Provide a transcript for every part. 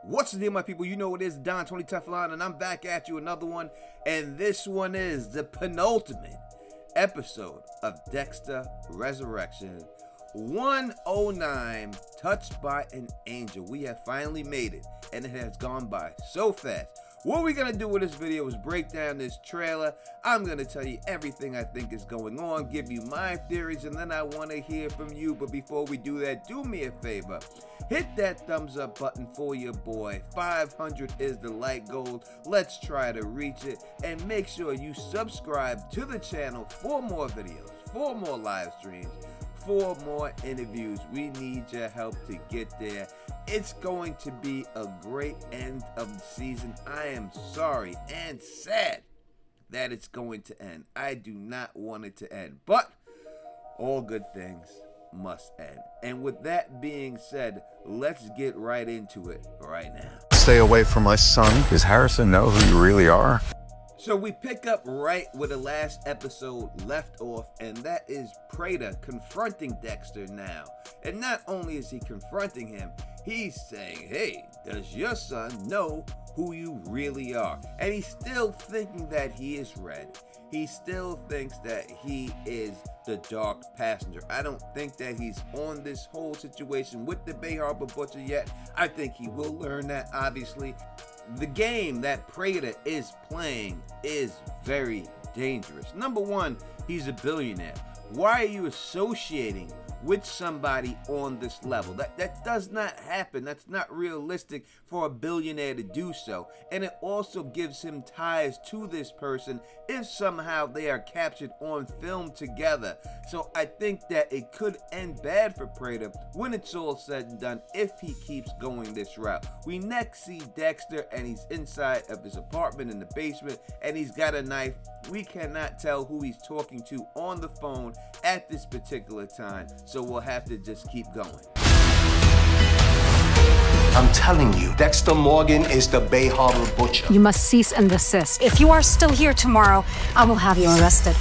What's the deal, my people? You know what it is, Don 20 Teflon, and I'm back at you another one. And this one is the penultimate episode of Dexter Resurrection 109, Touched by an Angel. We have finally made it, and it has gone by so fast. What we're going to do with this video is break down this trailer. I'm going to tell you everything I think is going on, give you my theories, and then I want to hear from you. But before we do that, do me a favor. Hit that thumbs up button for your boy. 500 is the like goal. Let's try to reach it. And make sure you subscribe to the channel for more videos, for more live streams, for more interviews. We need your help to get there. It's going to be a great end of the season. I am sorry and sad that it's going to end. I do not want it to end, but all good things must end. And with that being said, let's get right into it right now. Stay away from my son. Does Harrison know who you really are? So we pick up right where the last episode left off, and that is Praa confronting Dexter now. And not only is he confronting him, he's saying, hey, does your son know who you really are? And he's still thinking that he is Red. He still thinks that he is the Dark Passenger. I don't think that he's on this whole situation with the Bay Harbor Butcher yet. I think he will learn that, obviously. The game that Praa is playing is very dangerous. Number one, he's a billionaire. Why are you associating with somebody on this level? That does not happen. That's not realistic for a billionaire to do so. And it also gives him ties to this person if somehow they are captured on film together. So I think that it could end bad for Praa when it's all said and done if he keeps going this route. We next see Dexter, and he's inside of his apartment in the basement, and he's got a knife. We cannot tell who he's talking to on the phone at this particular time, so we'll have to just keep going. I'm telling you, Dexter Morgan is the Bay Harbor Butcher. You must cease and desist. If you are still here tomorrow, I will have you arrested.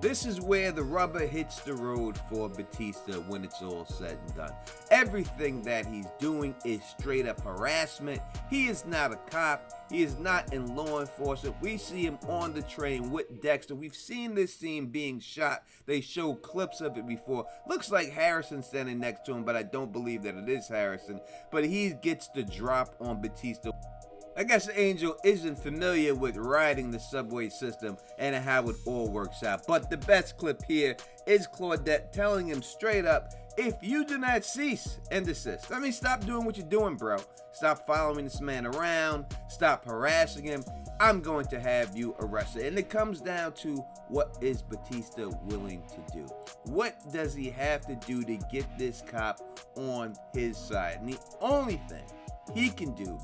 This is where the rubber hits the road for Batista when it's all said and done. Everything that he's doing is straight up harassment. He is not a cop. He is not in law enforcement. We see him on the train with Dexter. We've seen this scene being shot. They show clips of it before. Looks like Harrison standing next to him, but I don't believe that it is Harrison. But he gets the drop on Batista. I guess the Angel isn't familiar with riding the subway system and how it all works out. But the best clip here is Claudette telling him straight up, if you do not cease and desist, I mean, stop doing what you're doing, bro. Stop following this man around. Stop harassing him. I'm going to have you arrested. And it comes down to, what is Batista willing to do? What does he have to do to get this cop on his side? And the only thing he can do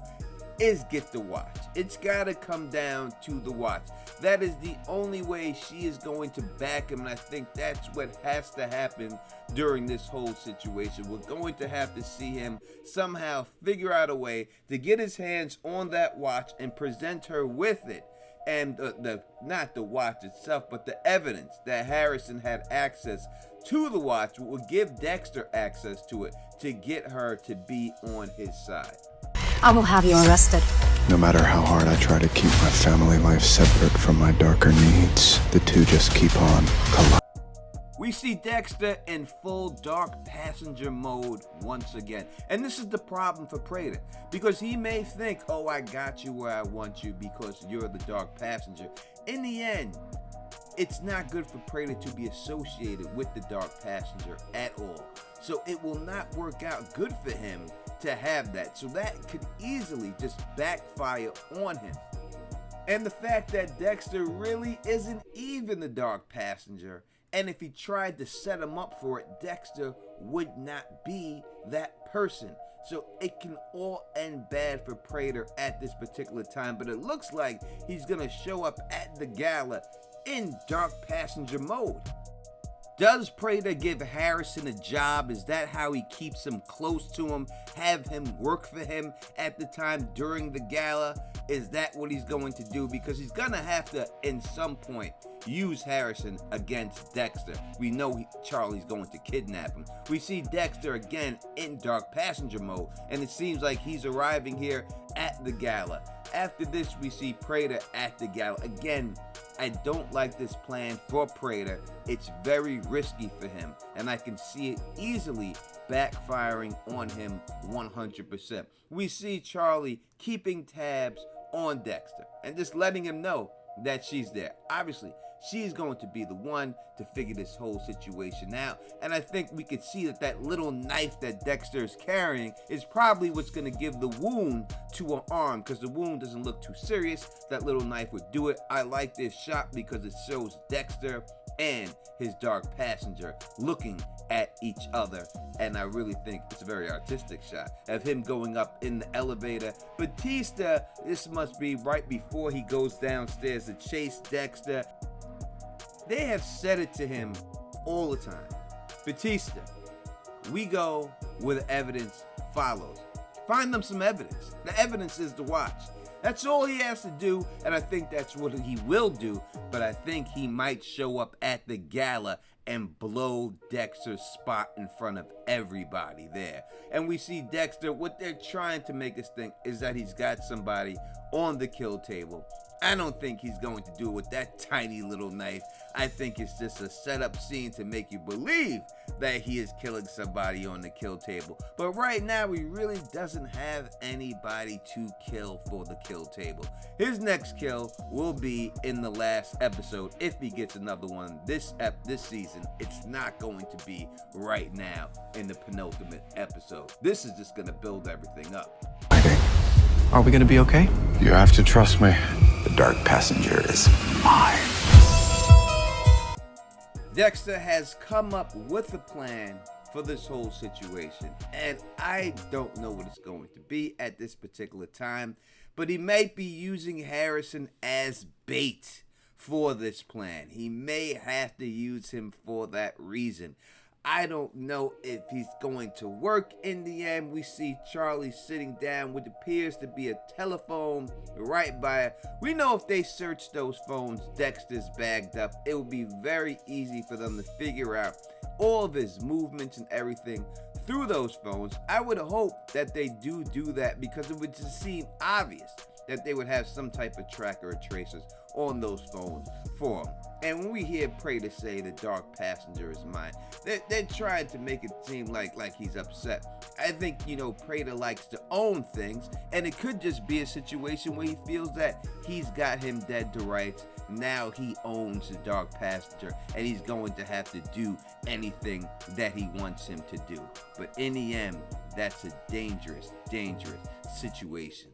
is get the watch. It's got to come down to the watch. That is the only way she is going to back him, and I think that's what has to happen during this whole situation. We're going to have to see him somehow figure out a way to get his hands on that watch and present her with it. And not the watch itself, but the evidence that Harrison had access to the watch will give Dexter access to it to get her to be on his side. I will have you arrested. No matter how hard I try to keep my family life separate from my darker needs, the two just keep on colliding. We see Dexter in full Dark Passenger mode once again. And this is the problem for Praa, because he may think, oh, I got you where I want you because you're the Dark Passenger. In the end, it's not good for Praa to be associated with the Dark Passenger at all. So it will not work out good for him to have that. So that could easily just backfire on him. And the fact that Dexter really isn't even the Dark Passenger, and if he tried to set him up for it, Dexter would not be that person. So it can all end bad for Praa at this particular time, but it looks like he's gonna show up at the gala in Dark Passenger mode. Does Praa give Harrison a job? Is that how he keeps him close to him? Have him work for him at the time during the gala? is that what he's going to do? Because he's gonna have to, in some point, use Harrison against Dexter. We know Charlie's going to kidnap him. We see Dexter again in dark passenger mode, and it seems like he's arriving here at the gala. After this, we see Prater at the gala. Again, I don't like this plan for Prater. It's very risky for him, and I can see it easily backfiring on him 100%. We see Charlie keeping tabs on Dexter and just letting him know that she's there. Obviously, she's going to be the one to figure this whole situation out, and I think we could see that that little knife that Dexter is carrying is probably what's going to give the wound to her arm, because the wound doesn't look too serious. That little knife would do it. I like this shot because it shows Dexter and his dark passenger looking at each other, and I really think it's a very artistic shot of him going up in the elevator. Batista, this must be right before he goes downstairs to chase Dexter. They have said it to him all the time. Batista, we go where the evidence follows. Find them some evidence. The evidence is the watch. That's all he has to do, and I think that's what he will do, but I think he might show up at the gala and blow Dexter's spot in front of everybody there. And we see Dexter, what they're trying to make us think is that he's got somebody on the kill table. I don't think he's going to do it with that tiny little knife. I think it's just a setup scene to make you believe that he is killing somebody on the kill table. But right now, he really doesn't have anybody to kill for the kill table. His next kill will be in the last episode. If he gets another one this season, it's not going to be right now in the penultimate episode. This is just going to build everything up. Are we gonna be okay? You have to trust me. The dark passenger is mine. Dexter has come up with a plan for this whole situation, and I don't know what it's going to be at this particular time, but he might be using Harrison as bait for this plan. He may have to use him for that reason. I don't know if he's going to work in the end. We see Charlie sitting down what appears to be a telephone right by it. We know if they search those phones, Dexter's bagged up. It will be very easy for them to figure out all of his movements and everything through those phones. I would hope that they do that, because it would just seem obvious that they would have some type of tracker or tracers on those phones for him. And when we hear Prater say the dark passenger is mine, they're trying to make it seem like he's upset. I think, Prater likes to own things, and it could just be a situation where he feels that he's got him dead to rights. Now he owns the dark passenger, and he's going to have to do anything that he wants him to do. But in the end, that's a dangerous, dangerous situation.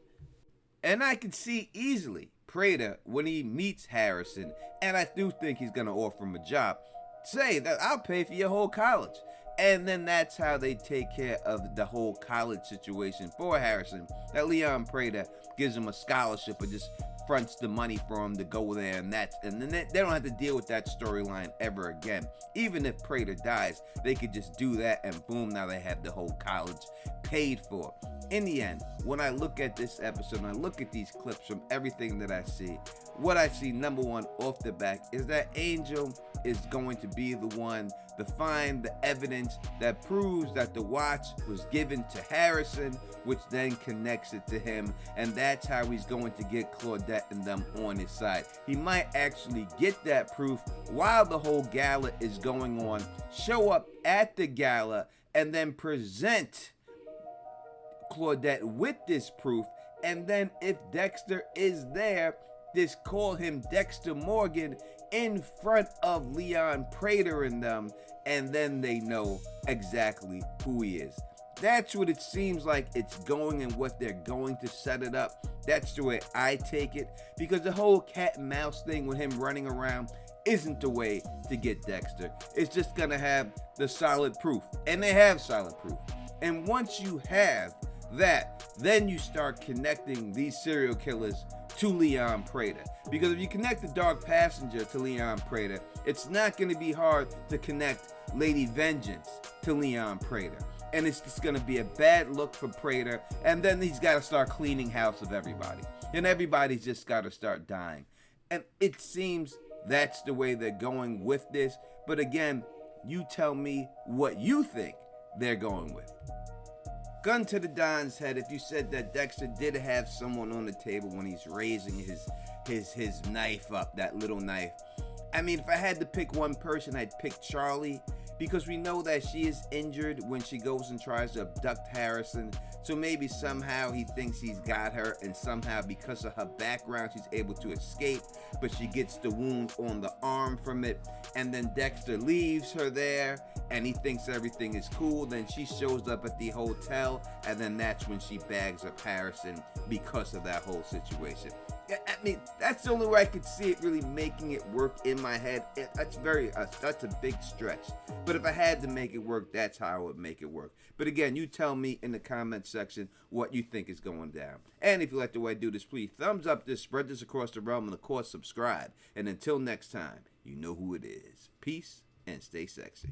And I can see easily Prater, when he meets Harrison, and I do think he's going to offer him a job, say that I'll pay for your whole college. And then that's how they take care of the whole college situation for Harrison. That Leon Prater gives him a scholarship or just fronts the money for him to go there, and then they don't have to deal with that storyline ever again. Even if Prater dies, they could just do that, and boom, now they have the whole college paid for. In the end, when I look at this episode and I look at these clips from everything that I see, what I see, number one, off the back, is that Angel is going to be the one to find the evidence that proves that the watch was given to Harrison, which then connects it to him, and that's how he's going to get Claudette and them on his side. He might actually get that proof while the whole gala is going on, show up at the gala, and then present Claudette with this proof, and then if Dexter is there, just call him Dexter Morgan in front of Leon Prater and them, and then they know exactly who he is. That's what it seems like it's going, and what they're going to set it up. That's the way I take it, because the whole cat and mouse thing with him running around isn't the way to get Dexter. It's just gonna have the solid proof, and they have solid proof. And once you have that, then you start connecting these serial killers to Leon Prater. Because if you connect the dark passenger to Leon Prater, it's not going to be hard to connect Lady Vengeance to Leon Prater. and it's just gonna be a bad look for Prater, and then he's gotta start cleaning house of everybody. And everybody's just gotta start dying. And it seems that's the way they're going with this. But again, you tell me what you think they're going with. Gun to the Don's head, if you said that Dexter did have someone on the table when he's raising his knife up, that little knife. I mean, if I had to pick one person, I'd pick Charlie, because we know that she is injured when she goes and tries to abduct Harrison. So maybe somehow he thinks he's got her, and somehow because of her background, she's able to escape, but she gets the wound on the arm from it. And then Dexter leaves her there, and he thinks everything is cool. Then she shows up at the hotel, and then that's when she bags up Harrison because of that whole situation. I mean, that's the only way I could see it really making it work in my head. That's a big stretch. But if I had to make it work, that's how I would make it work. But again, you tell me in the comment section what you think is going down. And if you like the way I do this, please thumbs up this, spread this across the realm, and of course subscribe. And until next time, you know who it is. Peace and stay sexy.